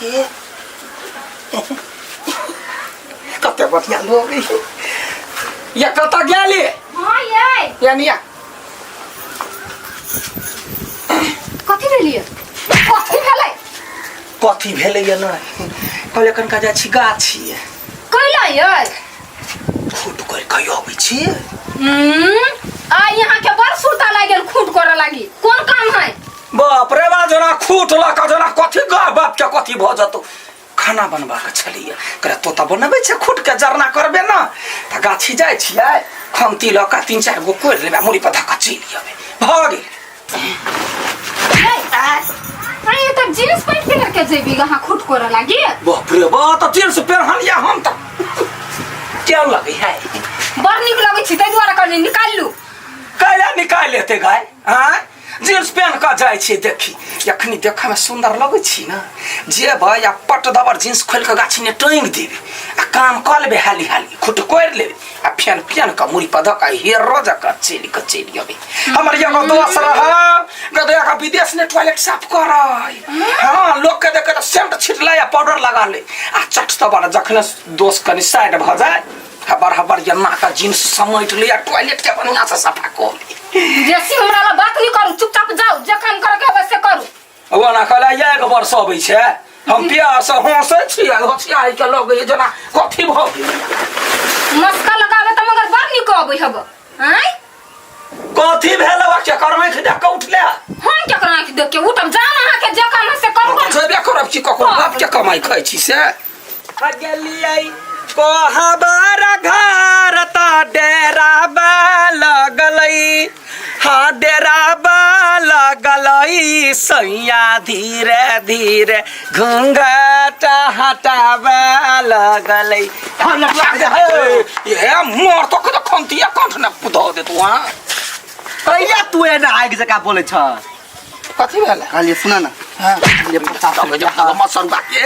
ये कते बढ़िया लोग ये कता गेली हां ये यानिया कथि भेलिए कथि भेलै कथी भेलै या नै कहले कनका जा छी गाछी कैला ये फुट कर कहियो आबै छी आ यहाँ के बड़ सुता लागल खूट करे लागी कोन काम है बाप रे बा जना खूट लका जना कथी गा बाप के कथी भ जतो खाना बनबा के छलिए करे तो त बनबै छै खूट के जरना करबे ना त गाछी जाय छियै खमती लका 3-4 गो कोर लेबे मुड़ी पर धक्का चली आबे भागे अरे त जींस पैंट पहन के जेबी यहाँ खूट करे लागी बाप रे बा त जींस पहन लिया हम त क्या लगे है बड़ निक लगे छी तै द्वारा कनी निकाल लू कैला निकाल लेते गाय हां जींस पहन का जाय छी देखी यखनी देखे में सुंदर लगे छी ना जे भाई आ पट दबर जींस खोल के गाछी ने टंग देबे आ काम कर लेबे हाली हाली खुट कोर लेबे आ फेन फेन का मुड़ी पधा का हेर रोजा का चली अबे हमर एगो दोस्त रहा गदया का विदेश ने टॉयलेट साफ कराय हां लोग के देखे त सेंट छिटला या पाउडर लगा ले आ चट तबर जखने दोस्त कनी साइड भ जाय हबर ये ना का जींस समेट लिया टॉयलेट के बढ़िया से सफा कर ले जैसी हमरा ला बात नहीं करू चुपचाप जाओ जखन करे के अवश्य करू वो ना कहला ये एक वर्ष होबै छै हम प्यार से हंसै छी आ होशियार के लोग ये जना कथी भ मस्का लगावे त मगर बात नहीं कहबै हब हैं कथी भेल बा के करबै के देख के उठले हम क्या करना कि देख के उठम जान अहाँ के जखन से करू जेबे करब छी ककरो बाप के कमाई खाइ छी से आ गेलियै कोहबर घर त डेरा लगलै हा डेरा लगलै सैया धीरे धीरे घूंघट हटावे लगलै ये मोर तो कत खंतिया कंठ न पुदो दे तू हां कहिया तू एना आग जका बोले छ कथी भेल कहलिए सुना ना हां ये पता सब जो मसन बाके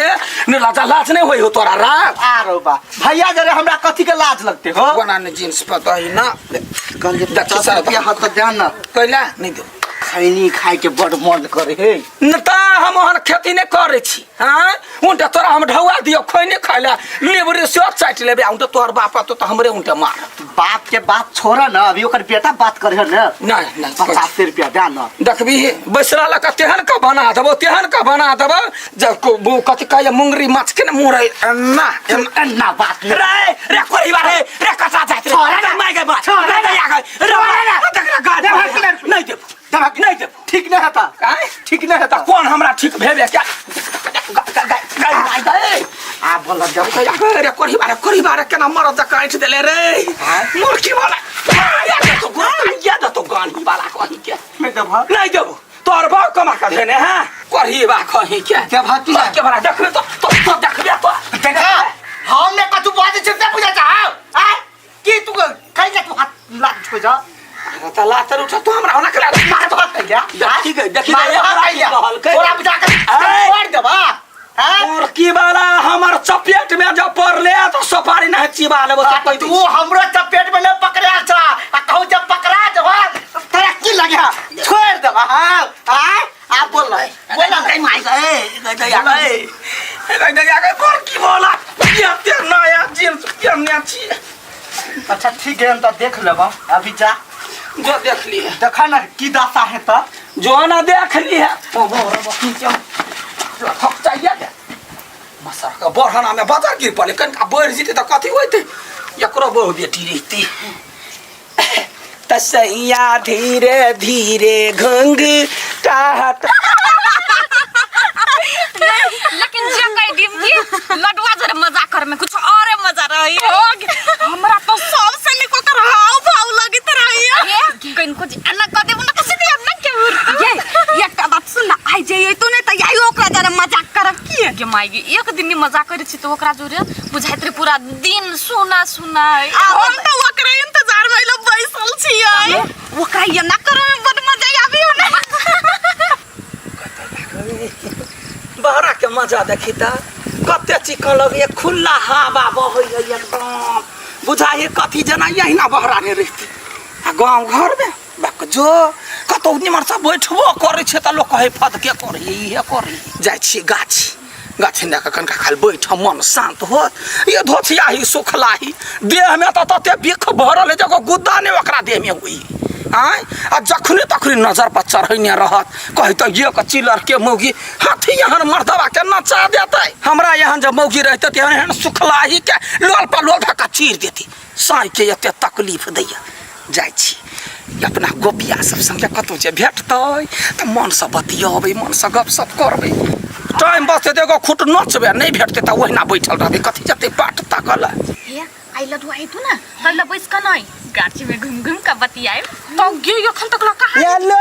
ने लाज नहीं होई हो तोरा रा आरो बा भैया जरे हमरा कथी के लाज लगते हो बना ने जींस पता ही ना कहलिए 50 रुपया हाथ त जान ना कहला नहीं दो खैनी खाए के बड़ मन करे हे न त हम हन खेती ने करे छी हां उनटा तोरा हम ढौआ दियो खैने खाइला लेबरे से चाट लेबे उनटा तोर बाप तो हमरे उनटा मार बाप के बात छोड़ ना अभी ओकर बेटा बात करे है ना नहीं 50 रुपया दे ना देखबी बैसरा लका तेहन का बना देबो जब को बु कथि कहले मुंगरी माछ के मुरै ना बात रे कोई बारे रे कसा जात रे छोरा माय के बात छोरा दे या नहीं दे नहीं दे ठीक नहीं हता काहे ठीक नहीं हता कौन हमरा ठीक भेबे क्या आ बोल जब रे कोरी बारे केना मर त काट देले रे मुर्खी वाला या तो गानी वाला कहि के मैं देब नहीं देब तोर बाप कमा के देने हां कोरी बा कहि के भाती के बड़ा देखबे तो देखबे तो देखा हमने कतु बाजे चिंता पूजा चाह आ की तू कहीं जा तू हाथ लाग छो जा त लातर उठा तो हमरा होना कला मार तो हाथ गया देखी ओरा बुझा के छोड़ देबा और की वाला हमर चपेट में जब पड़ले तो सफारी नहीं चिबा लेबो तू हमरो चपेट में न पकड़ा छ आ कहू जब पकड़ा जबा तेरा की लगे छोड़ देबा हां आ बोल कहीं माई गए पर की बोला ये ते नया जींस पहनने छी अच्छा ठीक है हम तो देख लेबा अभी जा जो देख ली है देखा ना की दासा है तो जो ना देख ली है ओ बकी क्या थक चाहिए क्या मसर का बरहना में बाजार गिर पड़े कन का बढ़ जीते तो कथी होते एकरो बहु बेटी रहती तसैया धीरे धीरे घंग टाट लेकिन जे कह दीजिए लडुआ जरे मजाक कर में कुछ और मजा रही हो हमरा तो सबसे निको कर हाव भाव लगित रही है कइन को अन्ना क देबो ना कसे दे अन्ना के ये एक बात सुन आई जे तो ने त आई ओकरा जरे मजाक कर की है के माईगी एक दिन मजाक करे छी तो ओकरा जोरे बुझाइत रे पूरा दिन सुना हम तो ओकरा इंतजार में लो बैसल छी ओकरा ये ना करे में बड़ मजा आबी हो ना बहरा के मजा देखी त कते चिकन लगे खुला हवा बहै एकदम बुझाए कथी जना यही ना बहरा ने रहती आ गांव घर में बक जो कतो निमर सब बैठबो करे छ त लोग कहे फद के करे ये करे जाय छी गाछी गाछी ने कनका खाली बैठ मन शांत होत ये धोथियाही सुखलाही देह में तो तते बिख भरल जगह गुद्दा ने ओकरा देह में हुई आय आ जखने तखने नजर पर चढ़ने रहत कही तो ये का चिलर के मौगी हाथी यहाँ मर्दवा के नचा देते हमरा यहाँ जब मौगी रहते तो यहाँ सुखलाही के लोल पर लोल धक्का चीर देती साई के एते तकलीफ दैया जाइ छी अपना गोपिया सब संगे कतौ जे भेटतै त मन से बतियाबै मन से गपशप करबै टाइम बचते देखो खुट नचबे नहीं भेटते त ओहिना बैठल रहबे कथि जते पाट ताकल हे आई लडुआ आई तू ना तैला बैस का नहीं गाछी में घूम घूम का बतियाए तो गे यखन तक ला कहा हेलो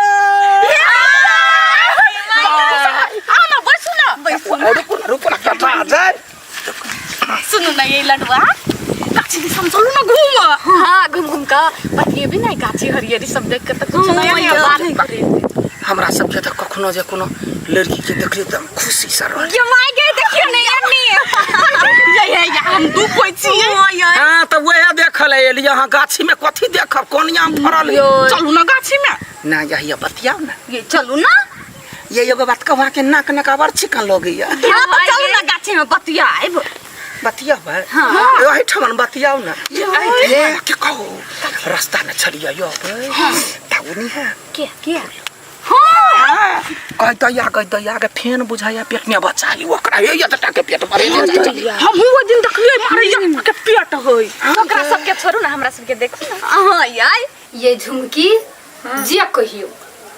आ ना बैसु ना रुपना कटा जाय सुनु ना ये लडुआ गाछी के समझलु ना घूम हां घूम घूम का बतिए भी नहीं गाछी हरियरी सब देख के त कुछ नया बात नहीं करे हमरा सब के त कखनो जे कोनो लड़की के देखली त खुशी से रह ये माय गए देखियो नहीं अन्नी ये हम दू कोई छी हां त वहे देखल एली यहां गाछी में कथि देखब कोनिया में फरल चलू ना गाछी में ना यही बतियाओ ना ये चलू ना ये एगो बात कहवा के नाक नकाबर चिकन लगैया हां तो चलू ना गाछी में बतियाए बतियाब हाँ यही ठमन बतियाओ ना ये के कहो रास्ता में चलिया यो ताउनी है क्या हां कह दया के फेन बुझाया पेट में बच्चा ही ओकरा हे या के पेट भरे हम वो दिन देखलिए मारे के पेट होई ओकरा सब के छोड़ू ना हमरा सब के देखू ना हां यार ये झुमकी जे कहियो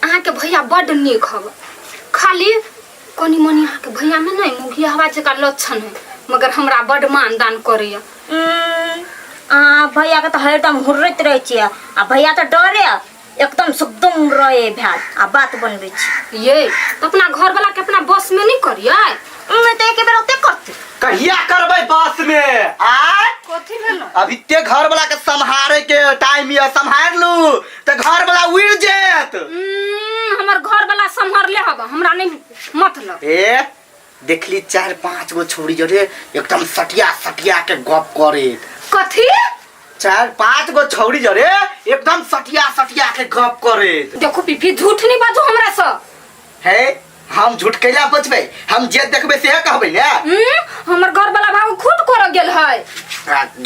अहाँ के भैया बड़ नीक हव खाली कोनी मनी अहाँ के भैया में नहीं मुखी हवा जका लक्षण है मगर हमरा बड़ मान दान करैया भैया के तो हरदम हुर्रत रहे छियै आ भैया तो डरे एकदम सुकदम रहे भैया आ बात बनबे छी ये तो अपना घर वाला के अपना बस में नहीं करिए मैं तो एक बेर ओते करते कहिया करबै बस में आ कथि भेल अभी ते घर वाला के संभारे के टाइम या संभार लू त घर वाला उड़ जेत हमर घर वाला संभार ले हब हमरा नहीं मतलब ए देखली 4-5 गो छोड़ी जरे एकदम सटिया के गप करे कथि 4-5 गो छोड़ी जरे एकदम सटिया के गप करे देखो पीपी झूठ नहीं बाजू हमरा से है हम झूठ कैला बचबे हम जे देखबे से कहबे ने हमर घर वाला भाव खुद कर गेल है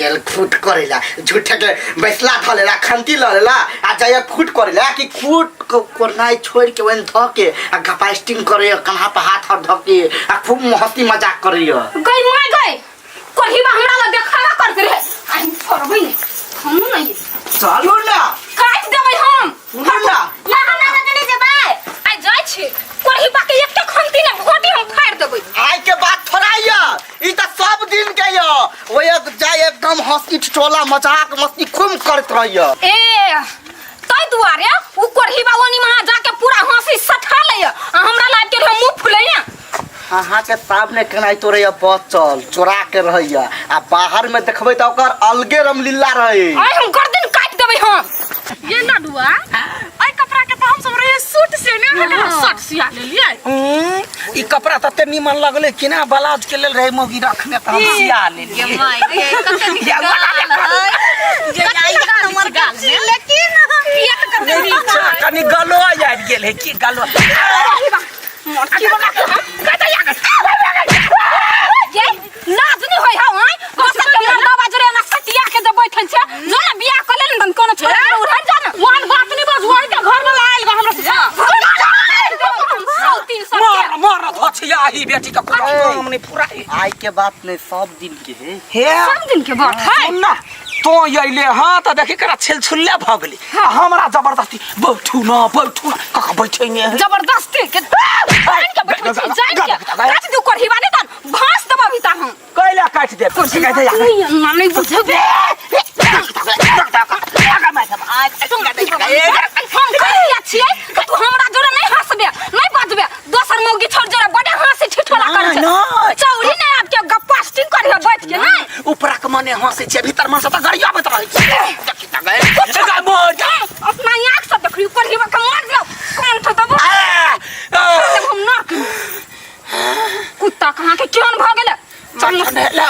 गेल खुद करेला झूठ के बैसला धलेला खंती ललेला आ जाय खुद करेला कि खुद करनाई छोड़ के वन ध के आ गपास्टिंग करे कन्हा पे हाथ हर ध के आ खूब हंसी मजाक करियो गई माय गई कोही बा हमरा ला देखावा करते रहे आई फरबै हम नहीं चलो ना काट देबै हम ना या हमरा लगे नहीं जेबै आई जाय छी कोही बा के एकटा खंती ने भोटी हम फाड़ देबै आई के बात थोड़ाइया ई त सब दिन के यो ओ एक जाय एकदम हंसी ठिठोला मजाक मस्ती खूब करत रहियो ए तै दुआरे उ कोही बा ओनी में जाके पूरा हंसी सठा ले हमरा लाग के मुंह फुलैया अहाँ के सामने केनाई तोरे बचल चोरा के रहिया आ बाहर में देखबै त ओकर अलगे रमलीला रहे आई हम गर्दन काट देबै हम ये लडुआ आई कपड़ा के तो हम सब रहे सूट से ने हले शर्ट सिया ले लिए ई कपड़ा तते निमन लगले कि ना ब्लाउज के लेल रहे मोगी रखने त हम सिया ले ये माय रे कते या ये आई हमर गाल में लेकिन पेट कर दे कनी गलो आ गेल है कि गलो मोटकी बना के कता या ये नाजनी होय हा ओय बस के मर्दा बाजरे ना सटिया के जब बैठल छे जो ना बियाह कर ले न कोनो छोरा उठा जा ना वन बात नहीं बस ओय के घर में आइल बा हमरा से मार धछिया ही बेटी का कोनो काम नहीं पूरा आई के बात नहीं सब दिन के है हे सब दिन के बात है सुन ना तो यइले हां त देखि करा छेलछुल्ला भ गेली हमरा जबरदस्ती बैठू ना कका बैठै ने जबरदस्ती के बैठ जाए काट दू करही बाने तन भांस दबा भीता हम कैला काट दे कुछ कह दे हम नहीं बुझबे हम कहिया छियै तू हमरा जोरे नहीं हंसबे नहीं बाजबे दोसर मौगी छोड़ जोरे बड़े हंसी ठिठोला कर छै चौड़ी ने आपके गपास्टिंग करियो बैठ के नहीं ऊपर के मने हंसे छै भीतर मन से त गरिया बत रहै देखि त गए मोर अपना आंख से देखियो ऊपर ही का मार दो कौन था तब हम ना कुत्ता कहां के क्यों भ गेल चल लो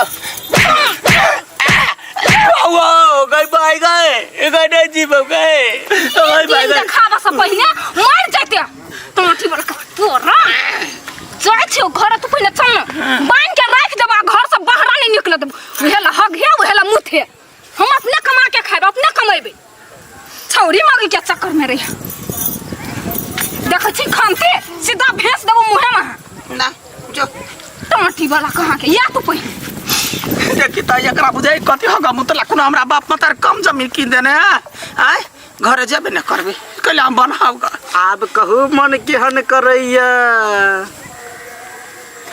वो गई बाई गए नहीं जीव गए गई बाई गए खावा से पहले मर जाते तो ठीक बड़ तोरा जाय छै घर तू पहले चल देने रही देखो छी खानते सीधा भेस देबो मुहे में ना जो टमाटी वाला कहां के या तो पहले देखी त एकरा बुझाई कथि होगा मुतला कोनो हमरा बाप मतार कम जमीन किन देने आय घरे जेबे न करबे कले हम बनाऊगा आब कहू मन केहन करैया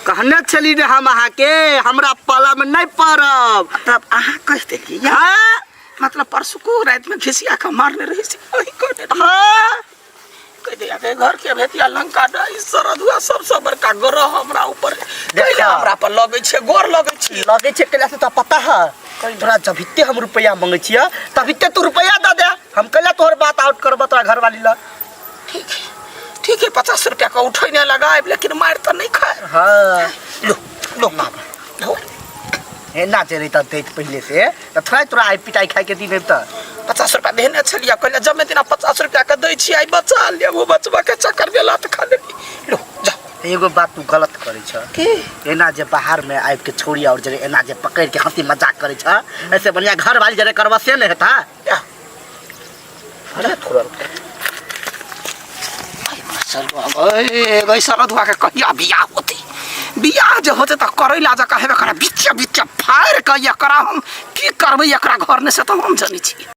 कहने छली रे हम अहाँ के हमरा पाला में नहीं पड़ब तब अहाँ कह देली हाँ मतलब परसों को रात में घिसिया के मारने रही सी ओही कहने हाँ कह दे आगे घर के भेतिया लंका डाई सरधुआ सबसे बड़का ग्रह हमरा ऊपर देखा हमरा पर लगे छे गोर लगे छी लगे छे केला से तो पता है तोरा जभिते हम रुपया मांगे छिया तभिते तू रुपया दे दे हम कहला तोहर बात आउट करब तोरा घर वाली ला ठीक है 50 रुपया का उठैने लगाए लेकिन मार तो नहीं खाए हाँ लो लो ना हो ए ना चले त देख पहले से त थोड़ा तोरा आई पिटाई खाए के दिन त 50 रुपया देने छलिया कहले जमे दिना 50 रुपया के दै छी आई बचा ले वो बचबा के चक्कर में लात खा लेली लो जा एगो बात तू गलत करे छ के एना जे बाहर में आब के छोड़ी और जरे एना जे पकड़ के हंसी मजाक करे छ ऐसे बढ़िया घर वाली जरे करवा से नहीं था अरे थोड़ा गई सरधुआ के कहिया बियाह होती बियाह जो होते तो करैला जका हेबे करे बिच्चा बिच्चा फायर कहिया करा हम की करबै एकरा घर में से तो हम जानी छी।